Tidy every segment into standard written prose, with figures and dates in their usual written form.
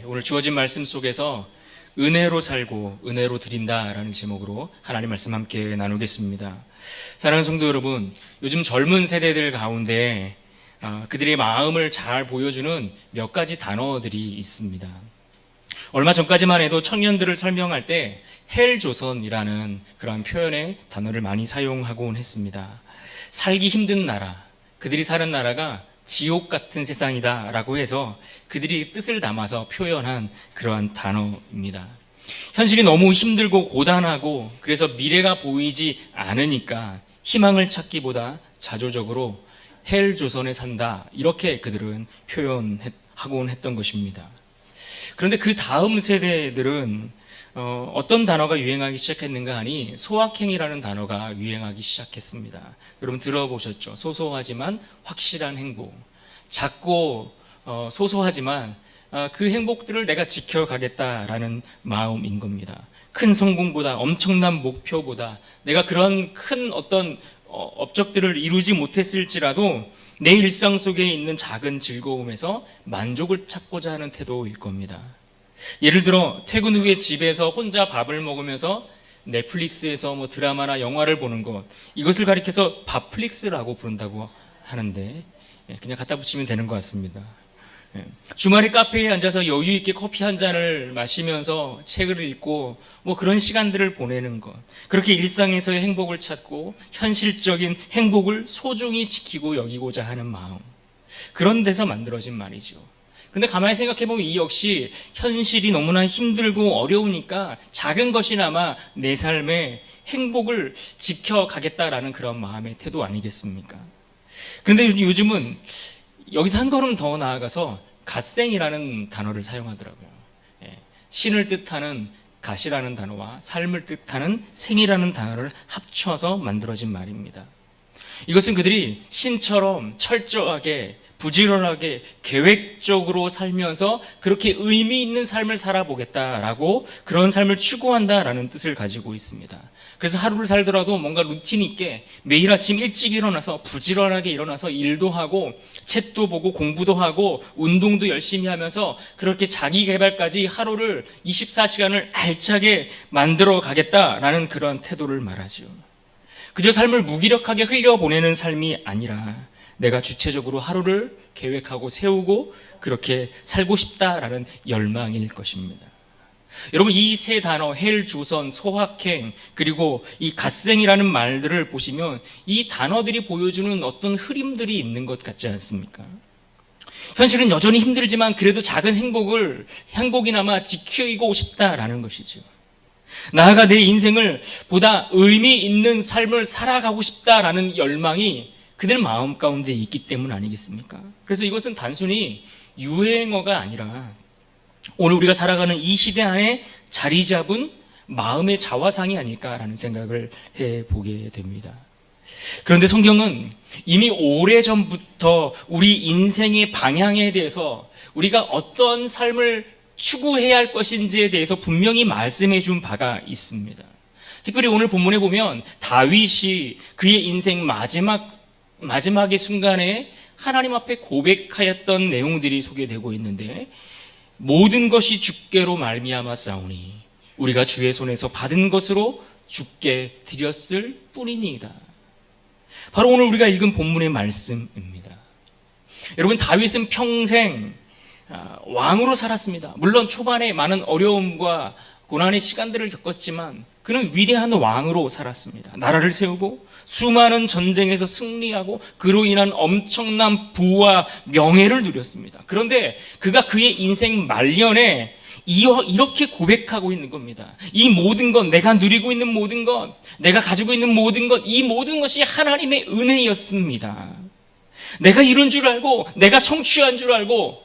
오늘 주어진 말씀 속에서 은혜로 살고 은혜로 드린다라는 제목으로 하나님 말씀 함께 나누겠습니다. 사랑하는 성도 여러분, 요즘 젊은 세대들 가운데 그들의 마음을 잘 보여주는 몇 가지 단어들이 있습니다. 얼마 전까지만 해도 청년들을 설명할 때 헬조선이라는 그러한 표현의 단어를 많이 사용하곤 했습니다. 살기 힘든 나라, 그들이 사는 나라가 지옥 같은 세상이다 라고 해서 그들이 뜻을 담아서 표현한 그러한 단어입니다. 현실이 너무 힘들고 고단하고 그래서 미래가 보이지 않으니까 희망을 찾기보다 자조적으로 헬조선에 산다, 이렇게 그들은 표현하곤 했던 것입니다. 그런데 그 다음 세대들은 어떤 단어가 유행하기 시작했는가 하니 소확행이라는 단어가 유행하기 시작했습니다. 여러분 들어보셨죠? 소소하지만 확실한 행복. 작고 소소하지만 그 행복들을 내가 지켜가겠다라는 마음인 겁니다. 큰 성공보다, 엄청난 목표보다, 내가 그런 큰 어떤 업적들을 이루지 못했을지라도 내 일상 속에 있는 작은 즐거움에서 만족을 찾고자 하는 태도일 겁니다. 예를 들어 퇴근 후에 집에서 혼자 밥을 먹으면서 넷플릭스에서 드라마나 영화를 보는 것, 이것을 가리켜서 밥플릭스라고 부른다고 하는데 그냥 갖다 붙이면 되는 것 같습니다. 주말에 카페에 앉아서 여유 있게 커피 한 잔을 마시면서 책을 읽고 그런 시간들을 보내는 것, 그렇게 일상에서의 행복을 찾고 현실적인 행복을 소중히 지키고 여기고자 하는 마음, 그런 데서 만들어진 말이죠. 근데 가만히 생각해보면 이 역시 현실이 너무나 힘들고 어려우니까 작은 것이나마 내 삶의 행복을 지켜가겠다라는 그런 마음의 태도 아니겠습니까? 그런데 요즘은 여기서 한 걸음 더 나아가서 갓생이라는 단어를 사용하더라고요. 신을 뜻하는 갓이라는 단어와 삶을 뜻하는 생이라는 단어를 합쳐서 만들어진 말입니다. 이것은 그들이 신처럼 철저하게 부지런하게 계획적으로 살면서 그렇게 의미 있는 삶을 살아보겠다라고, 그런 삶을 추구한다라는 뜻을 가지고 있습니다. 그래서 하루를 살더라도 뭔가 루틴 있게 매일 아침 일찍 일어나서 부지런하게 일어나서 일도 하고 책도 보고 공부도 하고 운동도 열심히 하면서 그렇게 자기 개발까지 하루를 24시간을 알차게 만들어 가겠다라는 그런 태도를 말하죠. 그저 삶을 무기력하게 흘려보내는 삶이 아니라 내가 주체적으로 하루를 계획하고 세우고 그렇게 살고 싶다라는 열망일 것입니다. 여러분, 이 세 단어 헬조선, 소확행, 그리고 이 갓생이라는 말들을 보시면 이 단어들이 보여주는 어떤 흐름들이 있는 것 같지 않습니까? 현실은 여전히 힘들지만 그래도 작은 행복이나마 지키고 싶다라는 것이죠. 나아가 내 인생을 보다 의미 있는 삶을 살아가고 싶다라는 열망이 그들 마음 가운데 있기 때문 아니겠습니까? 그래서 이것은 단순히 유행어가 아니라 오늘 우리가 살아가는 이 시대 안에 자리 잡은 마음의 자화상이 아닐까라는 생각을 해보게 됩니다. 그런데 성경은 이미 오래전부터 우리 인생의 방향에 대해서 우리가 어떤 삶을 추구해야 할 것인지에 대해서 분명히 말씀해 준 바가 있습니다. 특별히 오늘 본문에 보면 다윗이 그의 인생 마지막의 순간에 하나님 앞에 고백하였던 내용들이 소개되고 있는데, 모든 것이 주께로 말미암아 싸우니 우리가 주의 손에서 받은 것으로 주께 드렸을 뿐이니이다. 바로 오늘 우리가 읽은 본문의 말씀입니다. 여러분, 다윗은 평생 왕으로 살았습니다. 물론 초반에 많은 어려움과 고난의 시간들을 겪었지만 그는 위대한 왕으로 살았습니다. 나라를 세우고 수많은 전쟁에서 승리하고 그로 인한 엄청난 부와 명예를 누렸습니다. 그런데 그가 그의 인생 말년에 이렇게 고백하고 있는 겁니다. 이 모든 것, 내가 누리고 있는 모든 것, 내가 가지고 있는 모든 것, 이 모든 것이 하나님의 은혜였습니다. 내가 이룬 줄 알고, 내가 성취한 줄 알고,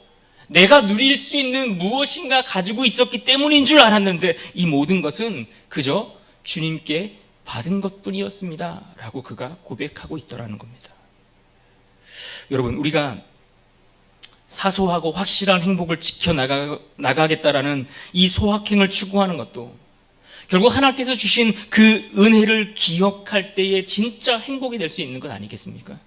내가 누릴 수 있는 무엇인가 가지고 있었기 때문인 줄 알았는데 이 모든 것은 그저 주님께 받은 것뿐이었습니다 라고 그가 고백하고 있더라는 겁니다. 여러분, 우리가 사소하고 확실한 행복을 지켜나가겠다라는 이 소확행을 추구하는 것도 결국 하나님께서 주신 그 은혜를 기억할 때에 진짜 행복이 될 수 있는 것 아니겠습니까?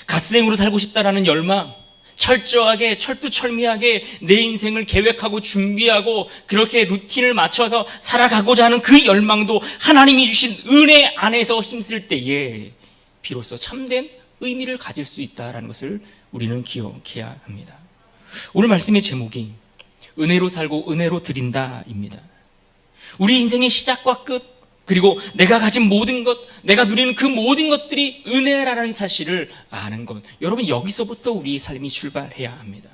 갓생으로 살고 싶다라는 열망, 철저하게 철두철미하게 내 인생을 계획하고 준비하고 그렇게 루틴을 맞춰서 살아가고자 하는 그 열망도 하나님이 주신 은혜 안에서 힘쓸 때에 비로소 참된 의미를 가질 수 있다는 것을 우리는 기억해야 합니다. 오늘 말씀의 제목이 은혜로 살고 은혜로 드린다입니다. 우리 인생의 시작과 끝, 그리고 내가 가진 모든 것, 내가 누리는 그 모든 것들이 은혜라는 사실을 아는 것, 여러분 여기서부터 우리의 삶이 출발해야 합니다.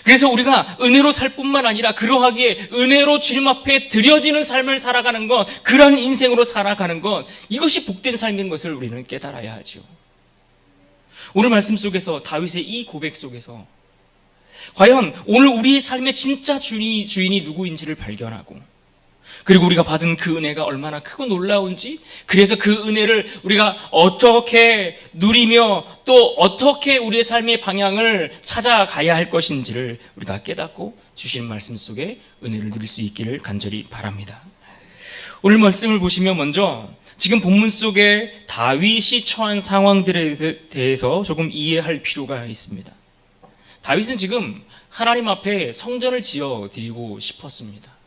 그래서 우리가 은혜로 살 뿐만 아니라 그러하기에 은혜로 주님 앞에 드려지는 삶을 살아가는 것, 그러한 인생으로 살아가는 것, 이것이 복된 삶인 것을 우리는 깨달아야 하죠. 오늘 말씀 속에서 다윗의 이 고백 속에서 과연 오늘 우리의 삶의 진짜 주인이 누구인지를 발견하고, 그리고 우리가 받은 그 은혜가 얼마나 크고 놀라운지, 그래서 그 은혜를 우리가 어떻게 누리며 또 어떻게 우리의 삶의 방향을 찾아가야 할 것인지를 우리가 깨닫고 주신 말씀 속에 은혜를 누릴 수 있기를 간절히 바랍니다. 오늘 말씀을 보시면 먼저 지금 본문 속에 다윗이 처한 상황들에 대해서 조금 이해할 필요가 있습니다. 다윗은 지금 하나님 앞에 성전을 지어 드리고 싶었습니다.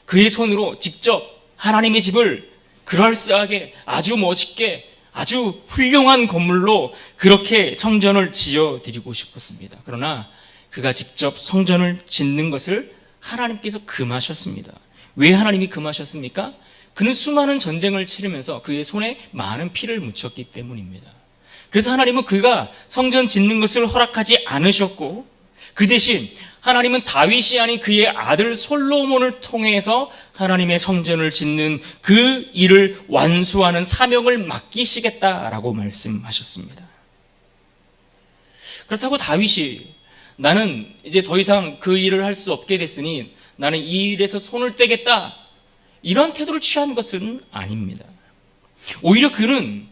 그의 손으로 직접 하나님의 집을 그럴싸하게 아주 멋있게 아주 훌륭한 건물로 그렇게 성전을 지어 드리고 싶었습니다. 그러나 그가 직접 성전을 짓는 것을 하나님께서 금하셨습니다. 왜 하나님이 금하셨습니까? 그는 수많은 전쟁을 치르면서 그의 손에 많은 피를 묻혔기 때문입니다. 그래서 하나님은 그가 성전 짓는 것을 허락하지 않으셨고, 그 대신 하나님은 다윗이 아닌 그의 아들 솔로몬을 통해서 하나님의 성전을 짓는 그 일을 완수하는 사명을 맡기시겠다라고 말씀하셨습니다. 그렇다고 다윗이 나는 이제 더 이상 그 일을 할 수 없게 됐으니 나는 이 일에서 손을 떼겠다, 이런 태도를 취한 것은 아닙니다. 오히려 그는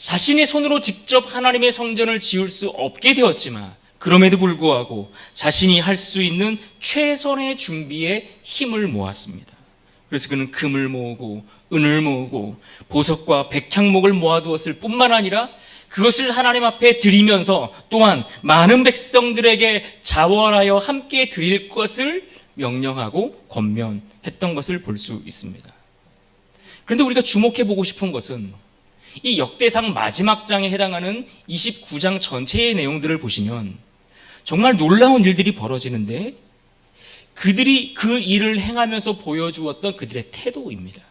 자신의 손으로 직접 하나님의 성전을 지을 수 없게 되었지만 그럼에도 불구하고 자신이 할 수 있는 최선의 준비에 힘을 모았습니다. 그래서 그는 금을 모으고 은을 모으고 보석과 백향목을 모아두었을 뿐만 아니라 그것을 하나님 앞에 드리면서 또한 많은 백성들에게 자원하여 함께 드릴 것을 명령하고 권면했던 것을 볼 수 있습니다. 그런데 우리가 주목해 보고 싶은 것은 이 역대상 마지막 장에 해당하는 29장 전체의 내용들을 보시면 정말 놀라운 일들이 벌어지는데, 그들이 그 일을 행하면서 보여주었던 그들의 태도입니다.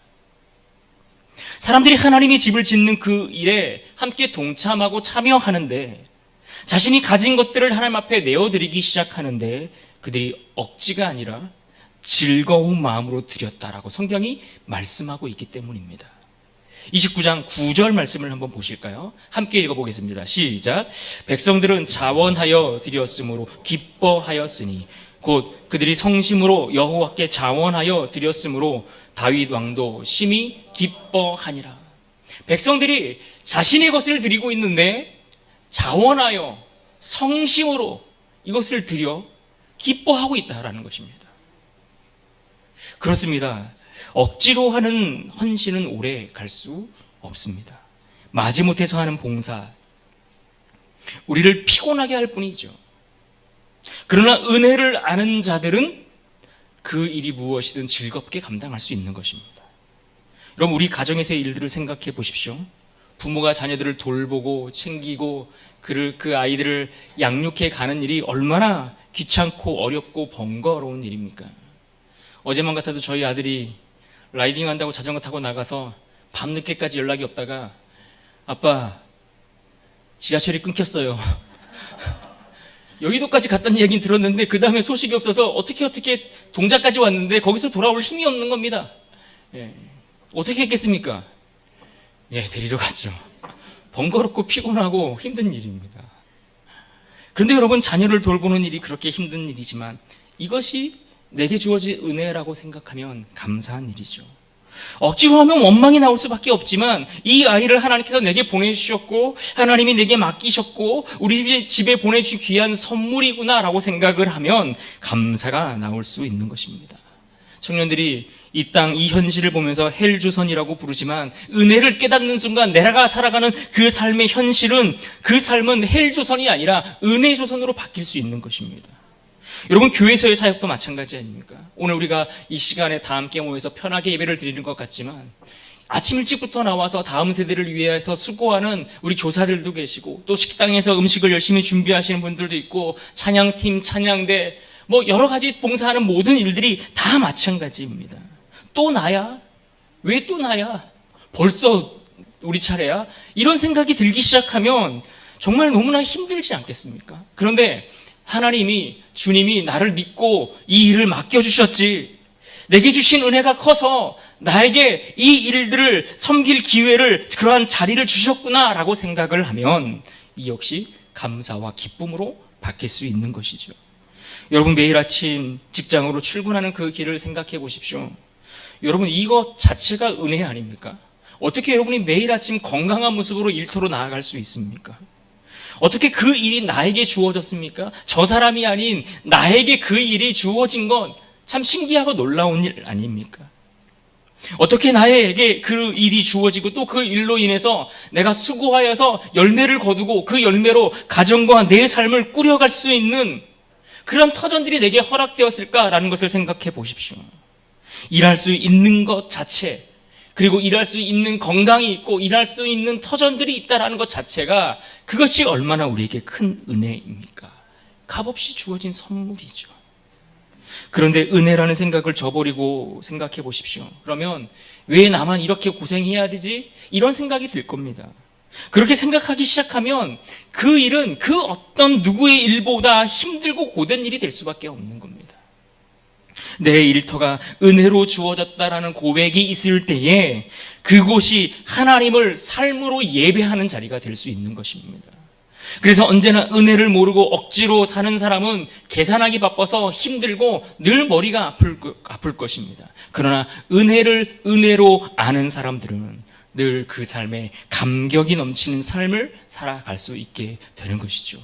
사람들이 하나님의 집을 짓는 그 일에 함께 동참하고 참여하는데, 자신이 가진 것들을 하나님 앞에 내어드리기 시작하는데 그들이 억지가 아니라 즐거운 마음으로 드렸다라고 성경이 말씀하고 있기 때문입니다. 29장 9절 말씀을 한번 보실까요? 함께 읽어보겠습니다. 시작. 백성들은 자원하여 드렸으므로 기뻐하였으니 곧 그들이 성심으로 여호와께 자원하여 드렸으므로 다윗 왕도 심히 기뻐하니라. 백성들이 자신의 것을 드리고 있는데 자원하여 성심으로 이것을 드려 기뻐하고 있다라는 것입니다. 그렇습니다. 억지로 하는 헌신은 오래 갈 수 없습니다. 마지못해서 하는 봉사, 우리를 피곤하게 할 뿐이죠. 그러나 은혜를 아는 자들은 그 일이 무엇이든 즐겁게 감당할 수 있는 것입니다. 여러분, 우리 가정에서의 일들을 생각해 보십시오. 부모가 자녀들을 돌보고 챙기고 그 아이들을 양육해 가는 일이 얼마나 귀찮고 어렵고 번거로운 일입니까? 어제만 같아도 저희 아들이 라이딩 한다고 자전거 타고 나가서 밤늦게까지 연락이 없다가 아빠 지하철이 끊겼어요. 여의도까지 갔다는 얘기는 들었는데 그 다음에 소식이 없어서 어떻게 동작까지 왔는데 거기서 돌아올 힘이 없는 겁니다. 예. 어떻게 했겠습니까? 예, 데리러 갔죠. 번거롭고 피곤하고 힘든 일입니다. 그런데 여러분, 자녀를 돌보는 일이 그렇게 힘든 일이지만 이것이 내게 주어진 은혜라고 생각하면 감사한 일이죠. 억지로 하면 원망이 나올 수밖에 없지만 이 아이를 하나님께서 내게 보내주셨고 하나님이 내게 맡기셨고 우리 집에 보내주신 귀한 선물이구나 라고 생각을 하면 감사가 나올 수 있는 것입니다. 청년들이 이 땅, 이 현실을 보면서 헬조선이라고 부르지만 은혜를 깨닫는 순간 내가 살아가는 그 삶의 현실은 그 삶은 헬조선이 아니라 은혜조선으로 바뀔 수 있는 것입니다. 여러분, 교회에서의 사역도 마찬가지 아닙니까? 오늘 우리가 이 시간에 다 함께 모여서 편하게 예배를 드리는 것 같지만 아침 일찍부터 나와서 다음 세대를 위해서 수고하는 우리 교사들도 계시고 또 식당에서 음식을 열심히 준비하시는 분들도 있고 찬양팀, 찬양대 여러 가지 봉사하는 모든 일들이 다 마찬가지입니다. 또 나야? 왜 또 나야? 벌써 우리 차례야? 이런 생각이 들기 시작하면 정말 너무나 힘들지 않겠습니까? 그런데 하나님이, 주님이 나를 믿고 이 일을 맡겨주셨지, 내게 주신 은혜가 커서 나에게 이 일들을 섬길 기회를, 그러한 자리를 주셨구나라고 생각을 하면 이 역시 감사와 기쁨으로 바뀔 수 있는 것이죠. 여러분, 매일 아침 직장으로 출근하는 그 길을 생각해 보십시오. 여러분, 이것 자체가 은혜 아닙니까? 어떻게 여러분이 매일 아침 건강한 모습으로 일터로 나아갈 수 있습니까? 어떻게 그 일이 나에게 주어졌습니까? 저 사람이 아닌 나에게 그 일이 주어진 건 참 신기하고 놀라운 일 아닙니까? 어떻게 나에게 그 일이 주어지고 또 그 일로 인해서 내가 수고하여서 열매를 거두고 그 열매로 가정과 내 삶을 꾸려갈 수 있는 그런 터전들이 내게 허락되었을까라는 것을 생각해 보십시오. 일할 수 있는 것 자체, 그리고 일할 수 있는 건강이 있고 일할 수 있는 터전들이 있다는 것 자체가 그것이 얼마나 우리에게 큰 은혜입니까? 값없이 주어진 선물이죠. 그런데 은혜라는 생각을 저버리고 생각해 보십시오. 그러면 왜 나만 이렇게 고생해야 되지? 이런 생각이 들 겁니다. 그렇게 생각하기 시작하면 그 일은 그 어떤 누구의 일보다 힘들고 고된 일이 될 수밖에 없는 겁니다. 내 일터가 은혜로 주어졌다라는 고백이 있을 때에 그곳이 하나님을 삶으로 예배하는 자리가 될 수 있는 것입니다. 그래서 언제나 은혜를 모르고 억지로 사는 사람은 계산하기 바빠서 힘들고 늘 머리가 아플 것입니다. 그러나 은혜를 은혜로 아는 사람들은 늘 그 삶에 감격이 넘치는 삶을 살아갈 수 있게 되는 것이죠.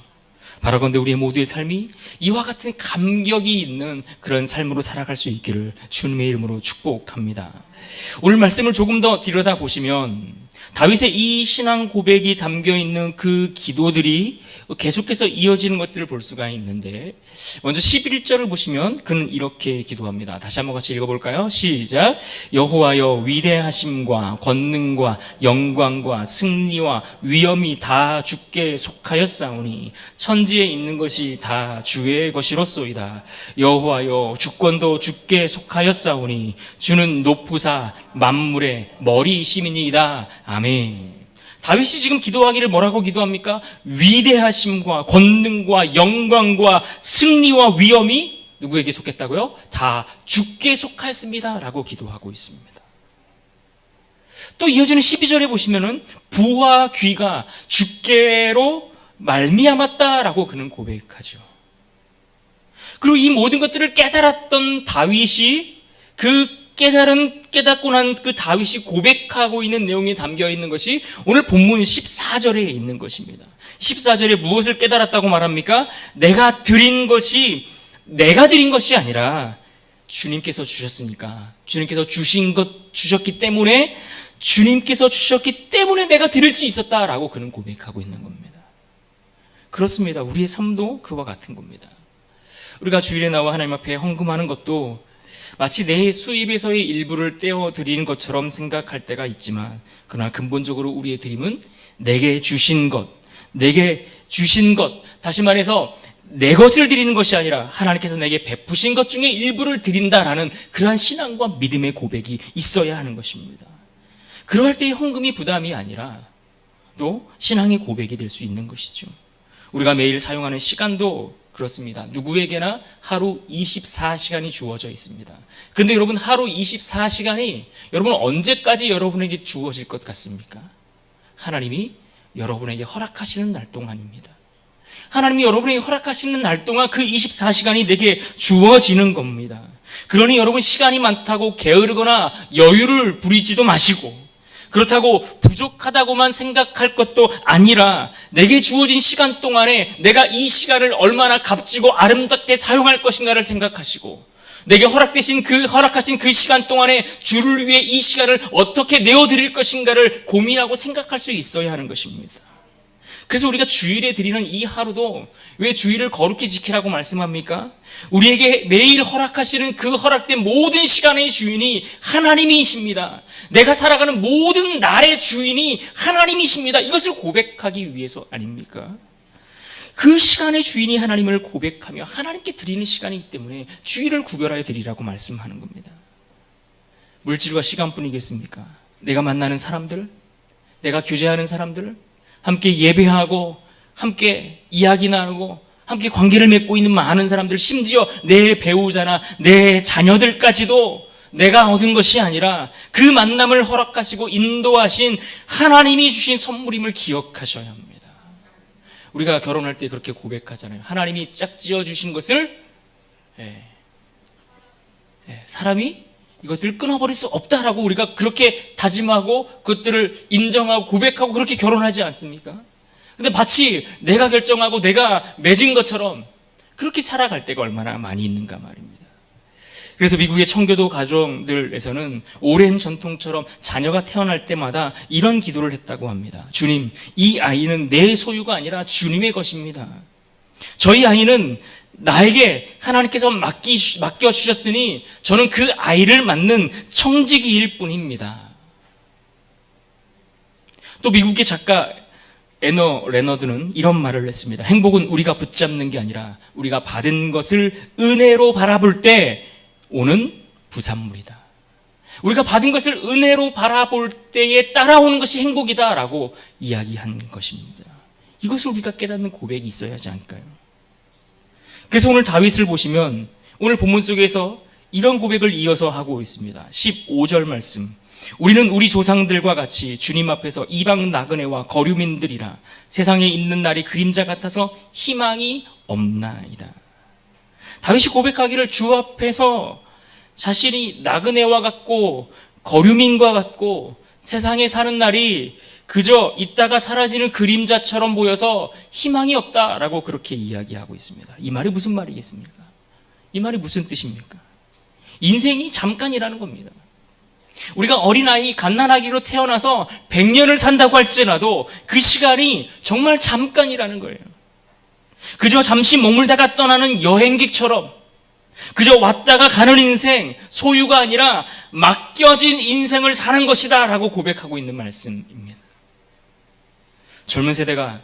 바라건대 우리의 모두의 삶이 이와 같은 감격이 있는 그런 삶으로 살아갈 수 있기를 주님의 이름으로 축복합니다. 오늘 말씀을 조금 더 들여다보시면 다윗의 이 신앙 고백이 담겨있는 그 기도들이 계속해서 이어지는 것들을 볼 수가 있는데, 먼저 11절을 보시면 그는 이렇게 기도합니다. 다시 한번 같이 읽어볼까요? 시작. 여호와여, 위대하심과 권능과 영광과 승리와 위엄이 다 주께 속하였사오니 천지에 있는 것이 다 주의 것이로소이다. 여호와여, 주권도 주께 속하였사오니 주는 높으사 만물의 머리이심이니이다. 아멘. 다윗이 지금 기도하기를 뭐라고 기도합니까? 위대하심과 권능과 영광과 승리와 위엄이 누구에게 속했다고요? 다 주께 속하였습니다 라고 기도하고 있습니다. 또 이어지는 12절에 보시면은 부와 귀가 주께로 말미암았다라고 그는 고백하죠. 그리고 이 모든 것들을 깨달았던 다윗이 깨닫고 난 그 다윗이 고백하고 있는 내용이 담겨 있는 것이 오늘 본문 14절에 있는 것입니다. 14절에 무엇을 깨달았다고 말합니까? 내가 드린 것이 아니라 주님께서 주셨으니까, 주님께서 주셨기 때문에 내가 드릴 수 있었다라고 그는 고백하고 있는 겁니다. 그렇습니다. 우리의 삶도 그와 같은 겁니다. 우리가 주일에 나와 하나님 앞에 헌금하는 것도 마치 내 수입에서의 일부를 떼어드리는 것처럼 생각할 때가 있지만, 그러나 근본적으로 우리의 드림은 내게 주신 것, 다시 말해서 내 것을 드리는 것이 아니라 하나님께서 내게 베푸신 것 중에 일부를 드린다라는 그러한 신앙과 믿음의 고백이 있어야 하는 것입니다. 그러할 때의 헌금이 부담이 아니라 또 신앙의 고백이 될 수 있는 것이죠. 우리가 매일 사용하는 시간도 그렇습니다. 누구에게나 하루 24시간이 주어져 있습니다. 그런데 여러분, 하루 24시간이 여러분 언제까지 여러분에게 주어질 것 같습니까? 하나님이 여러분에게 허락하시는 날 동안입니다. 하나님이 여러분에게 허락하시는 날 동안 그 24시간이 내게 주어지는 겁니다. 그러니 여러분, 시간이 많다고 게으르거나 여유를 부리지도 마시고, 그렇다고 부족하다고만 생각할 것도 아니라 내게 주어진 시간 동안에 내가 이 시간을 얼마나 값지고 아름답게 사용할 것인가를 생각하시고, 내게 허락하신 그 시간 동안에 주를 위해 이 시간을 어떻게 내어드릴 것인가를 고민하고 생각할 수 있어야 하는 것입니다. 그래서 우리가 주일에 드리는 이 하루도 왜 주일을 거룩히 지키라고 말씀합니까? 우리에게 매일 허락하시는 그 허락된 모든 시간의 주인이 하나님이십니다. 내가 살아가는 모든 날의 주인이 하나님이십니다. 이것을 고백하기 위해서 아닙니까? 그 시간의 주인이 하나님을 고백하며 하나님께 드리는 시간이기 때문에 주일을 구별하여 드리라고 말씀하는 겁니다. 물질과 시간뿐이겠습니까? 내가 만나는 사람들, 내가 교제하는 사람들, 함께 예배하고 함께 이야기 나누고 함께 관계를 맺고 있는 많은 사람들, 심지어 내 배우자나 내 자녀들까지도 내가 얻은 것이 아니라 그 만남을 허락하시고 인도하신 하나님이 주신 선물임을 기억하셔야 합니다. 우리가 결혼할 때 그렇게 고백하잖아요. 하나님이 짝지어 주신 것을 사람이 이것들을 끊어버릴 수 없다라고 우리가 그렇게 다짐하고 그것들을 인정하고 고백하고 그렇게 결혼하지 않습니까? 근데 마치 내가 결정하고 내가 맺은 것처럼 그렇게 살아갈 때가 얼마나 많이 있는가 말입니다. 그래서 미국의 청교도 가정들에서는 오랜 전통처럼 자녀가 태어날 때마다 이런 기도를 했다고 합니다. 주님, 이 아이는 내 소유가 아니라 주님의 것입니다. 저희 아이는 나에게 하나님께서 맡겨주셨으니 저는 그 아이를 맡는 청지기일 뿐입니다. 또 미국의 작가 에너 레너드는 이런 말을 했습니다. 행복은 우리가 붙잡는 게 아니라 우리가 받은 것을 은혜로 바라볼 때 오는 부산물이다. 우리가 받은 것을 은혜로 바라볼 때에 따라오는 것이 행복이다라고 이야기한 것입니다. 이것을 우리가 깨닫는 고백이 있어야 하지 않을까요? 그래서 오늘 다윗을 보시면 오늘 본문 속에서 이런 고백을 이어서 하고 있습니다. 15절 말씀. 우리는 우리 조상들과 같이 주님 앞에서 이방 나그네와 거류민들이라 세상에 있는 날이 그림자 같아서 희망이 없나이다. 다윗이 고백하기를 주 앞에서 자신이 나그네와 같고 거류민과 같고 세상에 사는 날이 그저 있다가 사라지는 그림자처럼 보여서 희망이 없다라고 그렇게 이야기하고 있습니다. 이 말이 무슨 말이겠습니까? 이 말이 무슨 뜻입니까? 인생이 잠깐이라는 겁니다. 우리가 어린아이 갓난아기로 태어나서 100년을 산다고 할지라도 그 시간이 정말 잠깐이라는 거예요. 그저 잠시 머물다가 떠나는 여행객처럼 그저 왔다가 가는 인생, 소유가 아니라 맡겨진 인생을 사는 것이다 라고 고백하고 있는 말씀입니다. 젊은 세대가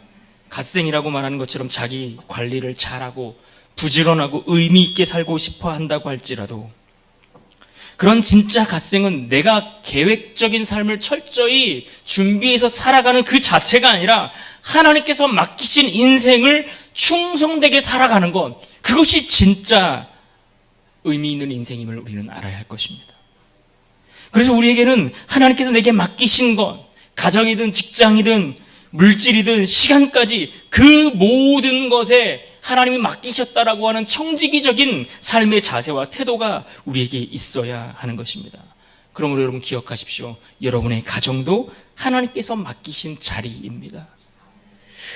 갓생이라고 말하는 것처럼 자기 관리를 잘하고 부지런하고 의미 있게 살고 싶어 한다고 할지라도 그런 진짜 갓생은 내가 계획적인 삶을 철저히 준비해서 살아가는 그 자체가 아니라 하나님께서 맡기신 인생을 충성되게 살아가는 것, 그것이 진짜 의미 있는 인생임을 우리는 알아야 할 것입니다. 그래서 우리에게는 하나님께서 내게 맡기신 것, 가정이든 직장이든 물질이든 시간까지 그 모든 것에 하나님이 맡기셨다라고 하는 청지기적인 삶의 자세와 태도가 우리에게 있어야 하는 것입니다. 그러므로 여러분 기억하십시오. 여러분의 가정도 하나님께서 맡기신 자리입니다.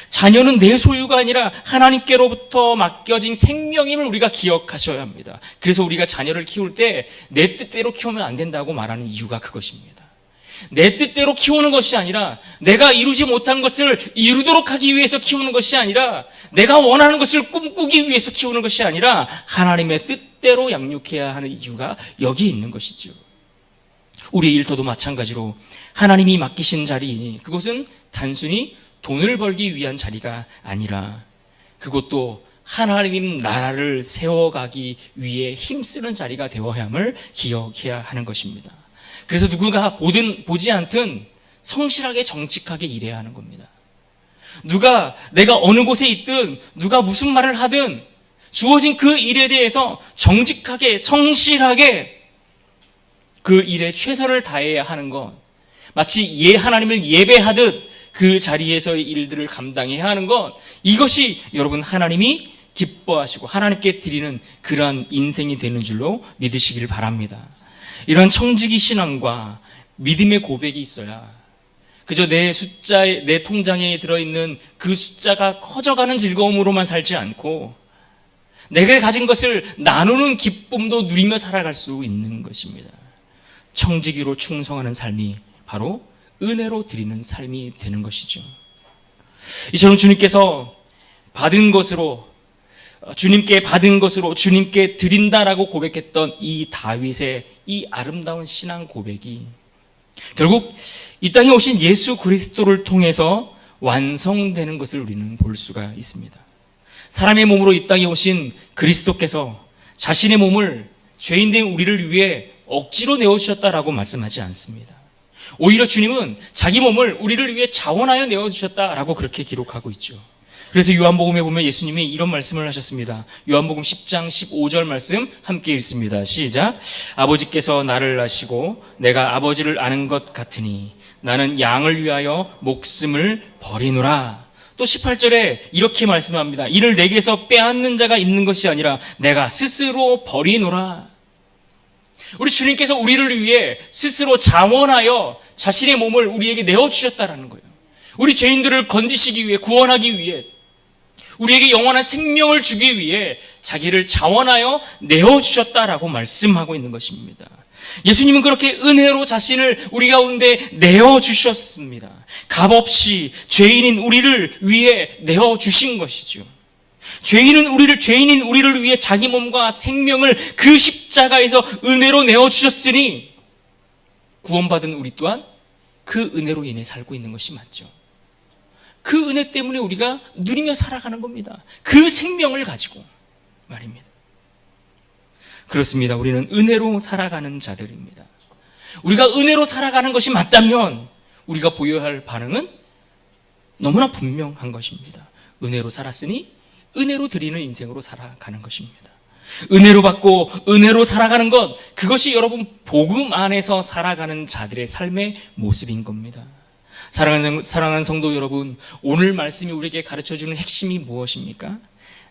자녀는 내 소유가 아니라 하나님께로부터 맡겨진 생명임을 우리가 기억하셔야 합니다. 그래서 우리가 자녀를 키울 때 내 뜻대로 키우면 안 된다고 말하는 이유가 그것입니다. 내 뜻대로 키우는 것이 아니라 내가 이루지 못한 것을 이루도록 하기 위해서 키우는 것이 아니라 내가 원하는 것을 꿈꾸기 위해서 키우는 것이 아니라 하나님의 뜻대로 양육해야 하는 이유가 여기에 있는 것이죠. 우리의 일터도 마찬가지로 하나님이 맡기신 자리이니 그것은 단순히 돈을 벌기 위한 자리가 아니라 그것도 하나님 나라를 세워가기 위해 힘쓰는 자리가 되어야 함을 기억해야 하는 것입니다. 그래서 누구가 보지 않든 성실하게 정직하게 일해야 하는 겁니다. 내가 어느 곳에 있든 누가 무슨 말을 하든 주어진 그 일에 대해서 정직하게 성실하게 그 일에 최선을 다해야 하는 것, 마치 하나님을 예배하듯 그 자리에서의 일들을 감당해야 하는 것, 이것이 여러분 하나님이 기뻐하시고 하나님께 드리는 그러한 인생이 되는 줄로 믿으시길 바랍니다. 이런 청지기 신앙과 믿음의 고백이 있어야 그저 내 통장에 들어있는 그 숫자가 커져가는 즐거움으로만 살지 않고 내가 가진 것을 나누는 기쁨도 누리며 살아갈 수 있는 것입니다. 청지기로 충성하는 삶이 바로 은혜로 드리는 삶이 되는 것이죠. 이처럼 주님께서 받은 것으로, 주님께 받은 것으로 주님께 드린다라고 고백했던 이 다윗의 이 아름다운 신앙 고백이 결국 이 땅에 오신 예수 그리스도를 통해서 완성되는 것을 우리는 볼 수가 있습니다. 사람의 몸으로 이 땅에 오신 그리스도께서 자신의 몸을 죄인된 우리를 위해 억지로 내어주셨다라고 말씀하지 않습니다. 오히려 주님은 자기 몸을 우리를 위해 자원하여 내어주셨다라고 그렇게 기록하고 있죠. 그래서 요한복음에 보면 예수님이 이런 말씀을 하셨습니다. 요한복음 10장 15절 말씀 함께 읽습니다. 시작. 아버지께서 나를 아시고 내가 아버지를 아는 것 같으니 나는 양을 위하여 목숨을 버리노라. 또 18절에 이렇게 말씀합니다. 이를 내게서 빼앗는 자가 있는 것이 아니라 내가 스스로 버리노라. 우리 주님께서 우리를 위해 스스로 자원하여 자신의 몸을 우리에게 내어주셨다라는 거예요. 우리 죄인들을 건지시기 위해, 구원하기 위해, 우리에게 영원한 생명을 주기 위해 자기를 자원하여 내어주셨다라고 말씀하고 있는 것입니다. 예수님은 그렇게 은혜로 자신을 우리 가운데 내어주셨습니다. 값없이 죄인인 우리를 위해 내어주신 것이죠. 죄인인 우리를 위해 자기 몸과 생명을 그 십자가에서 은혜로 내어주셨으니 구원받은 우리 또한 그 은혜로 인해 살고 있는 것이 맞죠. 그 은혜 때문에 우리가 누리며 살아가는 겁니다. 그 생명을 가지고 말입니다. 그렇습니다. 우리는 은혜로 살아가는 자들입니다. 우리가 은혜로 살아가는 것이 맞다면 우리가 보여야 할 반응은 너무나 분명한 것입니다. 은혜로 살았으니 은혜로 드리는 인생으로 살아가는 것입니다. 은혜로 받고 은혜로 살아가는 것, 그것이 여러분 복음 안에서 살아가는 자들의 삶의 모습인 겁니다. 사랑하는 성도 여러분, 오늘 말씀이 우리에게 가르쳐주는 핵심이 무엇입니까?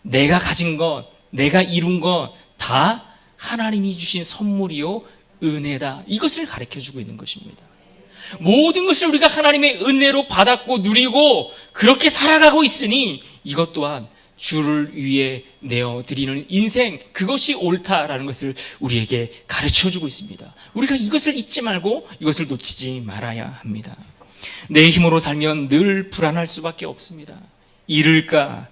내가 가진 것, 내가 이룬 것 다 하나님이 주신 선물이요 은혜다. 이것을 가르쳐주고 있는 것입니다. 모든 것을 우리가 하나님의 은혜로 받았고 누리고 그렇게 살아가고 있으니 이것 또한 주를 위해 내어드리는 인생, 그것이 옳다라는 것을 우리에게 가르쳐주고 있습니다. 우리가 이것을 잊지 말고 이것을 놓치지 말아야 합니다. 내 힘으로 살면 늘 불안할 수밖에 없습니다. 잃을까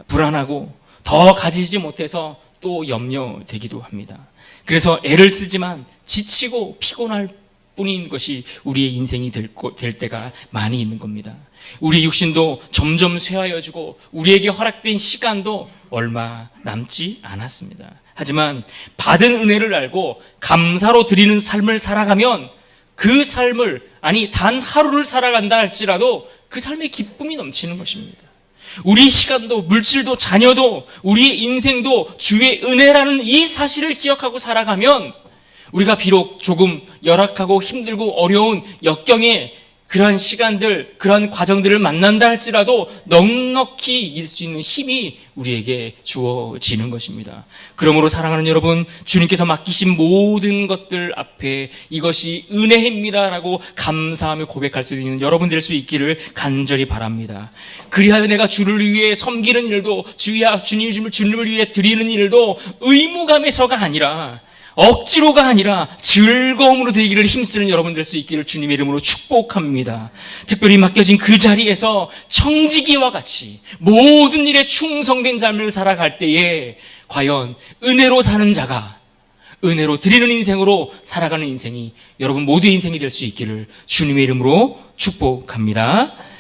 불안하고 더 가지지 못해서 또 염려되기도 합니다. 그래서 애를 쓰지만 지치고 피곤할 뿐인 것이 우리의 인생이 될 때가 많이 있는 겁니다. 우리 육신도 점점 쇠하여지고 우리에게 허락된 시간도 얼마 남지 않았습니다. 하지만 받은 은혜를 알고 감사로 드리는 삶을 살아가면 그 삶을, 아니 단 하루를 살아간다 할지라도 그 삶에 기쁨이 넘치는 것입니다. 우리 시간도 물질도 자녀도 우리의 인생도 주의 은혜라는 이 사실을 기억하고 살아가면 우리가 비록 조금 열악하고 힘들고 어려운 역경에 그러한 시간들, 그러한 과정들을 만난다 할지라도 넉넉히 이길 수 있는 힘이 우리에게 주어지는 것입니다. 그러므로 사랑하는 여러분, 주님께서 맡기신 모든 것들 앞에 이것이 은혜입니다라고 감사하며 고백할 수 있는 여러분 될 수 있기를 간절히 바랍니다. 그리하여 내가 주를 위해 섬기는 일도, 주님을 위해 드리는 일도 의무감에서가 아니라, 억지로가 아니라 즐거움으로 되기를 힘쓰는 여러분 될 수 있기를 주님의 이름으로 축복합니다. 특별히 맡겨진 그 자리에서 청지기와 같이 모든 일에 충성된 삶을 살아갈 때에 과연 은혜로 사는 자가, 은혜로 드리는 인생으로 살아가는 인생이 여러분 모두의 인생이 될 수 있기를 주님의 이름으로 축복합니다.